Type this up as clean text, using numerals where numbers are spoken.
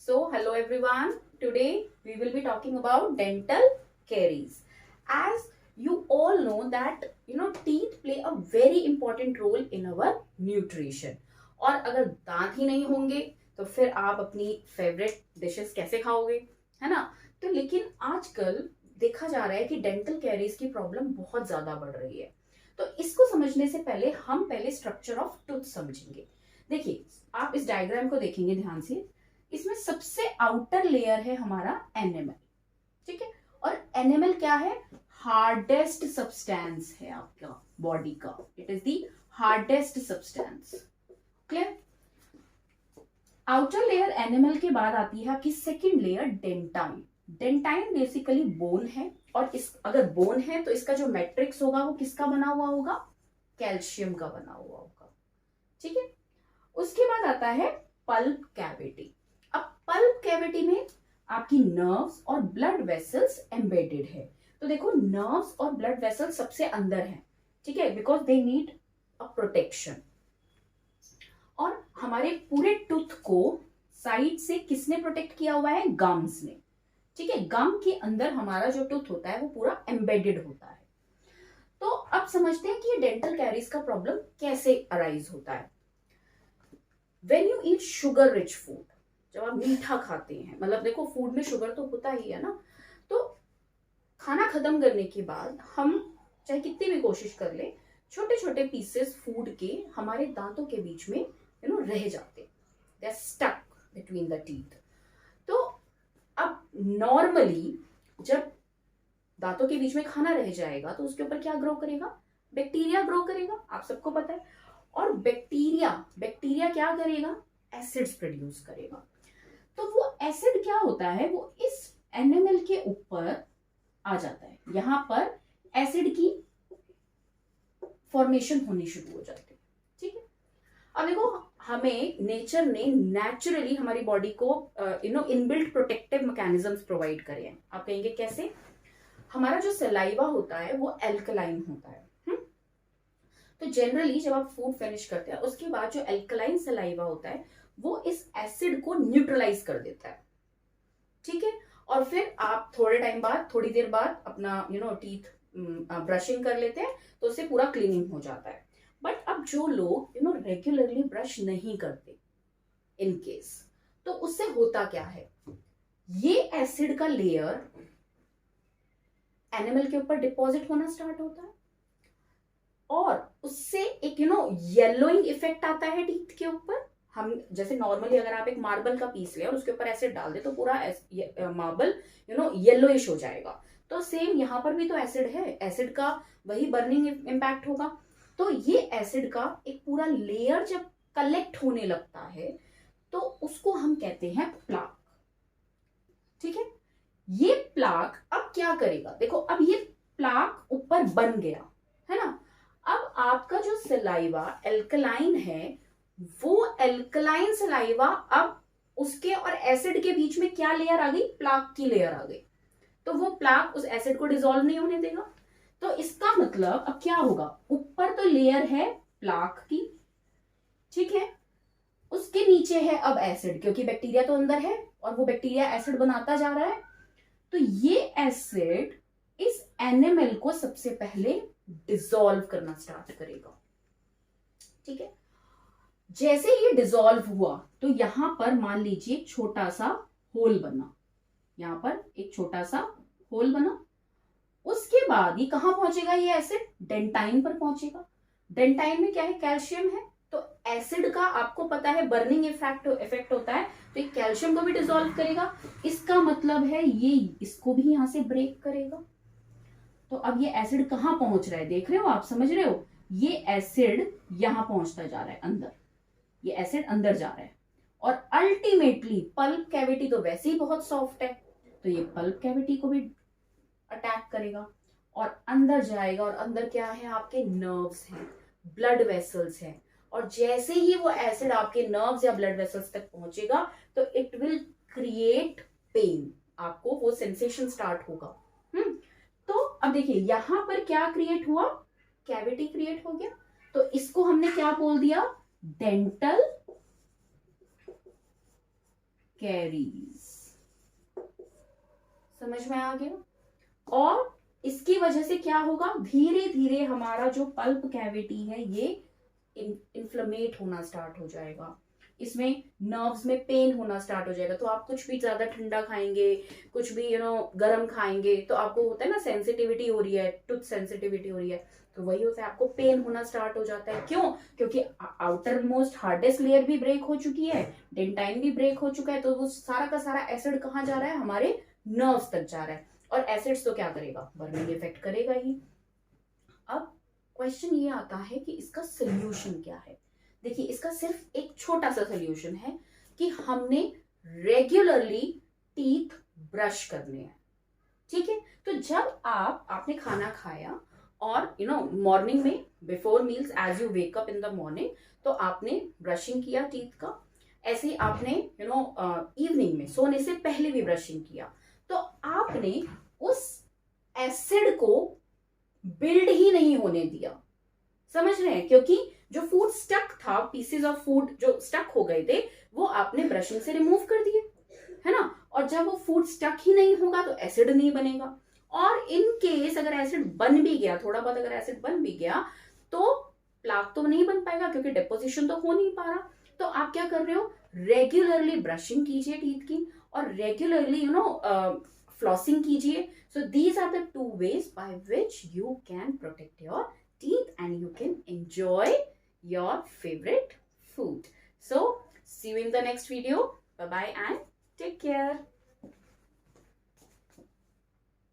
Hello everyone. Today we will be talking about dental caries. As you all know that teeth play a very important role in our nutrition. और अगर दांत ही नहीं होंगे तो फिर आप अपनी फेवरेट डिशेस कैसे खाओगे, है ना? तो लेकिन आजकल देखा जा रहा है कि डेंटल कैरीज की प्रॉब्लम बहुत ज्यादा बढ़ रही है। तो इसको समझने से पहले हम पहले स्ट्रक्चर ऑफ टूथ समझेंगे। देखिए, आप इस डायग्राम को देखेंगे ध्यान से। इसमें सबसे आउटर लेयर है हमारा एनिमल, ठीक है। और एनिमल क्या है? हार्डेस्ट सब्सटेंस है आपका बॉडी का। It is the hardest substance. Clear? Outer layer animal के बाद आती है आपकी second layer dentine. Dentine basically bone है, और इस अगर बोन है तो इसका जो मैट्रिक्स होगा वो किसका बना हुआ होगा? कैल्शियम का बना हुआ होगा, ठीक है। उसके बाद आता है पल्प कैविटी। अब पल्प कैविटी में आपकी नर्व्स और ब्लड वेसल्स एम्बेडेड है। तो देखो, नर्व्स और ब्लड वेसल्स सबसे अंदर है, ठीक है, because they need a protection. और हमारे पूरे टूथ को साइड से किसने प्रोटेक्ट किया हुआ है? गम्स ने, ठीक है। गम के अंदर हमारा जो टूथ होता है वो पूरा एम्बेडेड होता है। तो अब समझते हैं कि ये डेंटल कैरीज का प्रॉब्लम कैसे अराइज होता है। When you eat sugar rich food, जब आप मीठा खाते हैं, मतलब देखो फूड में शुगर तो होता ही है ना, तो खाना खत्म करने के बाद हम चाहे कितनी भी कोशिश कर ले, छोटे छोटे पीसेस फूड के हमारे दांतों के बीच में रह जाते, they are stuck between the teeth. तो अब नॉर्मली जब दांतों के बीच में खाना रह जाएगा तो उसके ऊपर क्या ग्रो करेगा? बैक्टीरिया ग्रो करेगा, आप सबको पता है। और बैक्टीरिया क्या करेगा? एसिड्स प्रोड्यूस करेगा। तो वो एसिड क्या होता है? वो इस एनिमल के ऊपर आ जाता है, यहां पर एसिड की फॉर्मेशन होनी शुरू हो जाती है, ठीक है। अब देखो, हमें नेचर ने नेचुरली हमारी बॉडी को इनबिल्ट प्रोटेक्टिव मैकेनिज्म्स प्रोवाइड करे हैं। आप कहेंगे कैसे? हमारा जो सलाइवा होता है वो एल्कलाइन होता है। तो जनरली जब आप फूड फिनिश करते हैं उसके बाद जो एल्कलाइन सलाइवा होता है वो इस एसिड को न्यूट्रलाइज कर देता है, ठीक है। और फिर आप थोड़े टाइम बाद, थोड़ी देर बाद अपना टीथ ब्रशिंग कर लेते हैं तो उससे पूरा क्लीनिंग हो जाता है। बट अब जो लोग रेगुलरली ब्रश नहीं करते इन केस, तो उससे होता क्या है? ये एसिड का लेयर एनिमल के ऊपर डिपॉजिट होना स्टार्ट होता है, और उससे एक येलोइंग इफेक्ट आता है टीथ के ऊपर। हम जैसे नॉर्मली अगर आप एक मार्बल का पीस ले और उसके ऊपर एसिड डाल दे तो पूरा मार्बल येलोइश हो जाएगा। तो सेम यहाँ पर भी तो एसिड है, एसिड का वही बर्निंग इम्पैक्ट होगा। तो ये एसिड का एक पूरा लेयर जब कलेक्ट होने लगता है तो उसको हम कहते हैं प्लाक, ठीक है। ये प्लाक अब क्या करेगा? देखो, अब ये प्लाक ऊपर बन गया है ना। अब आपका जो सलाइवा एल्कलाइन है, वो एल्कलाइन सलाइवा अब उसके और एसिड के बीच में क्या लेयर आ गई? प्लाक की लेयर आ गई। तो वो प्लाक उस एसिड को डिसॉल्व नहीं होने देगा। तो इसका मतलब अब क्या होगा? ऊपर तो लेयर है प्लाक की, ठीक है, उसके नीचे है अब एसिड, क्योंकि बैक्टीरिया तो अंदर है और वो बैक्टीरिया एसिड बनाता जा रहा है। तो ये एसिड इस एनिमल को सबसे पहले डिसॉल्व करना स्टार्ट करेगा, ठीक है। जैसे ये डिसॉल्व हुआ तो यहां पर मान लीजिए छोटा सा होल बना, यहां पर एक छोटा सा होल बना। उसके बाद ये कहां पहुंचेगा? ये एसिड डेंटाइन पर पहुंचेगा। डेंटाइन में क्या है? कैल्शियम है। तो एसिड का आपको पता है बर्निंग इफेक्ट होता है, तो ये कैल्शियम को भी डिसॉल्व करेगा। इसका मतलब है ये इसको भी यहां से ब्रेक करेगा। तो अब ये एसिड कहां पहुंच रहा है? देख रहे हो आप? समझ रहे हो? ये एसिड यहां पहुंचता जा रहा है अंदर, ये एसिड अंदर जा रहा है। और अल्टीमेटली पल्प कैविटी तो वैसे ही बहुत सॉफ्ट है, तो ये पल्प कैविटी को भी अटैक करेगा और अंदर जाएगा। और अंदर क्या है? आपके नर्व्स हैं, ब्लड वेसल्स हैं। और जैसे ही वो एसिड आपके नर्व्स या ब्लड वेसल्स तक पहुंचेगा तो इट विल क्रिएट पेन, आपको वो सेंसेशन स्टार्ट होगा। तो अब देखिए, यहां पर क्या क्रिएट हुआ? कैविटी क्रिएट हो गया। तो इसको हमने क्या बोल दिया? Dental caries. समझ में आ गया? और इसकी वजह से क्या होगा, धीरे धीरे हमारा जो पल्प कैविटी है ये इन्फ्लेमेट होना स्टार्ट हो जाएगा, इसमें नर्व्स में पेन होना स्टार्ट हो जाएगा। तो आप कुछ भी ज्यादा ठंडा खाएंगे, कुछ भी गर्म खाएंगे, तो आपको होता है ना सेंसिटिविटी हो रही है, टूथ सेंसिटिविटी हो रही है, तो वही होता है, आपको पेन होना स्टार्ट हो जाता है। क्यों? क्योंकि आउटर मोस्ट हार्डेस्ट लेयर भी ब्रेक हो चुकी है, डेंटाइन भी ब्रेक हो चुका है, तो वो सारा का सारा एसिड कहाँ जा रहा है, हमारे नर्व्स तक जा रहा है। और एसिड्स तो क्या करेगा, बर्निंग इफेक्ट करेगा ही। अब क्वेश्चन ये आता है कि इसका सोल्यूशन क्या है। देखिए, इसका सिर्फ एक छोटा सा सोल्यूशन है कि हमने रेगुलरली टीथ ब्रश करने हैं। ठीक है? तो जब आपने खाना खाया और मॉर्निंग में before meals as you wake up in the morning, तो आपने ब्रशिंग किया टीथ का, ऐसे ही आपने इवनिंग में सोने से पहले भी ब्रशिंग किया, तो आपने उस एसिड को बिल्ड ही नहीं होने दिया। समझ रहे हैं? क्योंकि जो फूड स्टक था, पीसेस ऑफ फूड जो स्टक हो गए थे, वो आपने ब्रशिंग से रिमूव कर दिए, है ना? और जब वो फूड स्टक ही नहीं होगा तो एसिड नहीं बनेगा। और इन केस अगर एसिड बन भी गया, थोड़ा बहुत अगर एसिड बन भी गया, तो प्लाक तो नहीं बन पाएगा क्योंकि डिपोजिशन तो हो नहीं पा रहा। तो आप क्या कर रहे हो, रेगुलरली ब्रशिंग कीजिए टीथ की, और रेगुलरली फ्लॉसिंग कीजिए। So these are the two ways by which you can protect your teeth and you can enjoy your favorite food. So see you in the next video. Bye bye and take care.